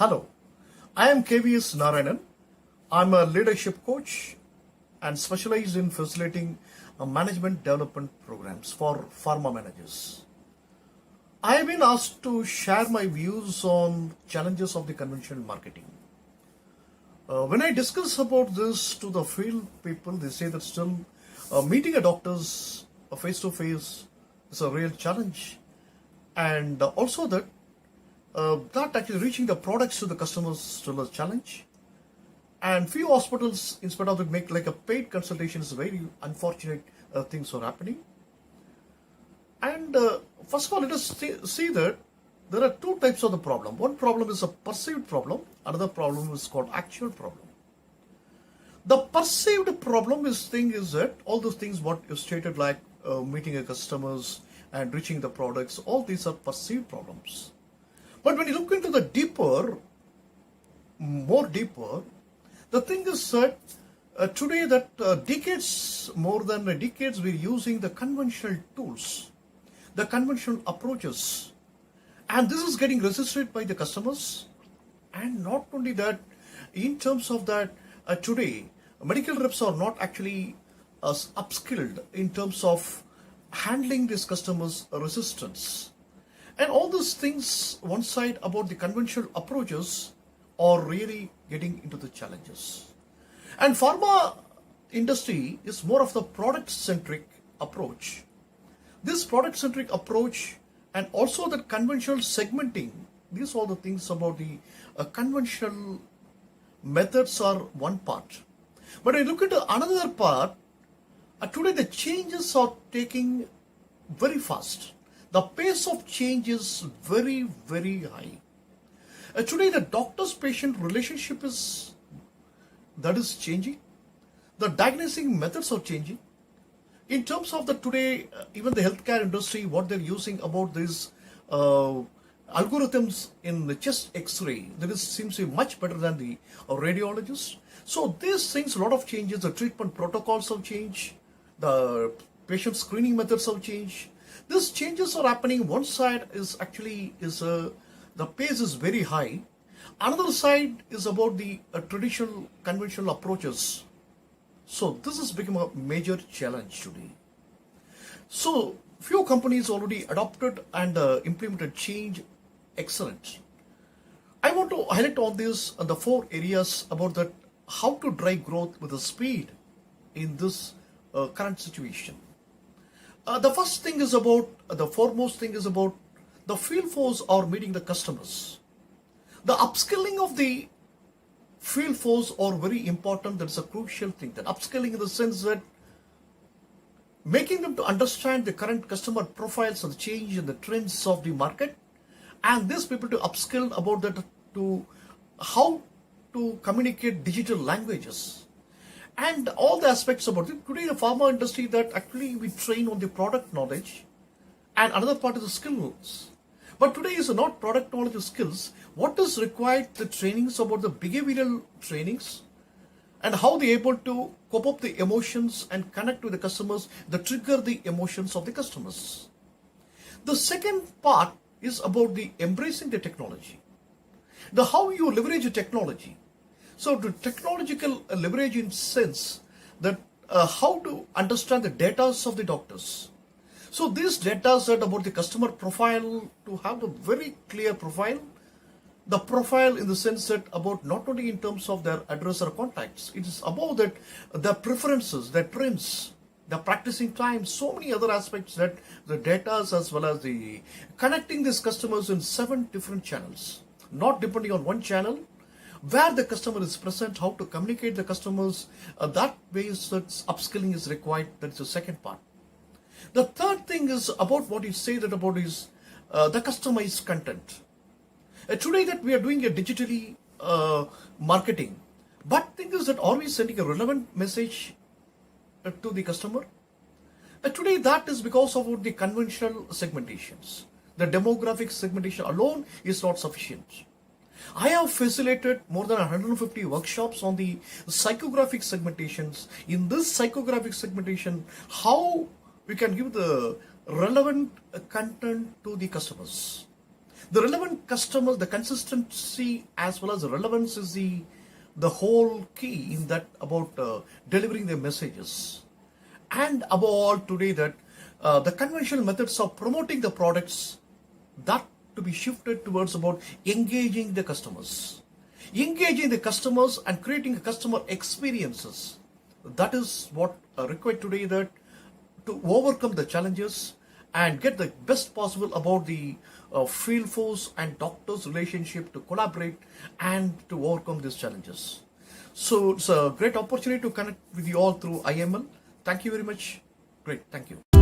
Hello, I am KVS NARAYANAN. I'm a leadership coach and specialize in facilitating management development programs for pharma managers. I have been asked to share my views on challenges of the conventional marketing. When I discuss about this to the field people, they say that still meeting a doctor's face to face is a real challenge, and also that that actually reaching the products to the customers is still a challenge. And few hospitals, instead of it make like a paid consultation, is very unfortunate things are happening. And first of all, let us see that there are two types of the problem. One problem is a perceived problem. Another problem is called actual problem. The perceived problem is that all those things what you stated, like meeting a customers and reaching the products, all these are perceived problems. But when you look into the more deeper, the thing is that today that more than decades, we're using the conventional tools, the conventional approaches, and this is getting resisted by the customers. And not only that, in terms of that, today medical reps are not actually upskilled in terms of handling this customers' resistance. And all these things, one side about the conventional approaches, are really getting into the challenges. And pharma industry is more of the product-centric approach. This product-centric approach and also the conventional segmenting, these are the things about the conventional methods are one part. But I look at another part, today the changes are taking very fast. The pace of change is very, very high. Today, the doctor's-patient relationship is changing. The diagnosing methods are changing. In terms of the today, even the healthcare industry, what they're using about these algorithms in the chest X-ray, seems to be much better than the radiologist. So these things, a lot of changes. The treatment protocols have changed. The patient screening methods have changed. These changes are happening. One side is actually the pace is very high. Another side is about the traditional conventional approaches. So this has become a major challenge today. So few companies already adopted and implemented change. Excellent. I want to highlight on this the four areas about that how to drive growth with the speed in this current situation. The foremost thing is about the field force are meeting the customers. The upskilling of the field force are very important. That's a crucial thing. That upskilling in the sense that making them to understand the current customer profiles and the change in the trends of the market, and these people to upskill about that to how to communicate digital languages. And all the aspects about it. Today, the pharma industry that actually we train on the product knowledge, and another part is the skills. But today is not product knowledge or skills. What is required? The trainings about the behavioral trainings, and how they able to cope up the emotions and connect with the customers, that trigger the emotions of the customers. The second part is about the embracing the technology. The how you leverage the technology. So the technological leverage in sense that how to understand the data of the doctors. So these data are about the customer profile, to have a very clear profile. The profile in the sense that about not only in terms of their address or contacts, it is about that their preferences, their trends, the practicing time, so many other aspects that the data as well as the connecting these customers in 7 different channels, not depending on one channel. Where the customer is present, how to communicate the customers, that way upskilling is required. That's the second part. The third thing is about what you say that about is the customized content. Today that we are doing a digitally marketing, but thing is that are we sending a relevant message to the customer? Today that is because of the conventional segmentations. The demographic segmentation alone is not sufficient. I have facilitated more than 150 workshops on the psychographic segmentations. In this psychographic segmentation, how we can give the relevant content to the customers. The relevant customers, the consistency as well as the relevance is the whole key in that about delivering their messages. And above all today that the conventional methods of promoting the products, that to be shifted towards about engaging the customers. Engaging the customers and creating customer experiences. That is what required today, that to overcome the challenges and get the best possible about the field force and doctors relationship to collaborate and to overcome these challenges. So it's a great opportunity to connect with you all through IML. Thank you very much. Great. Thank you.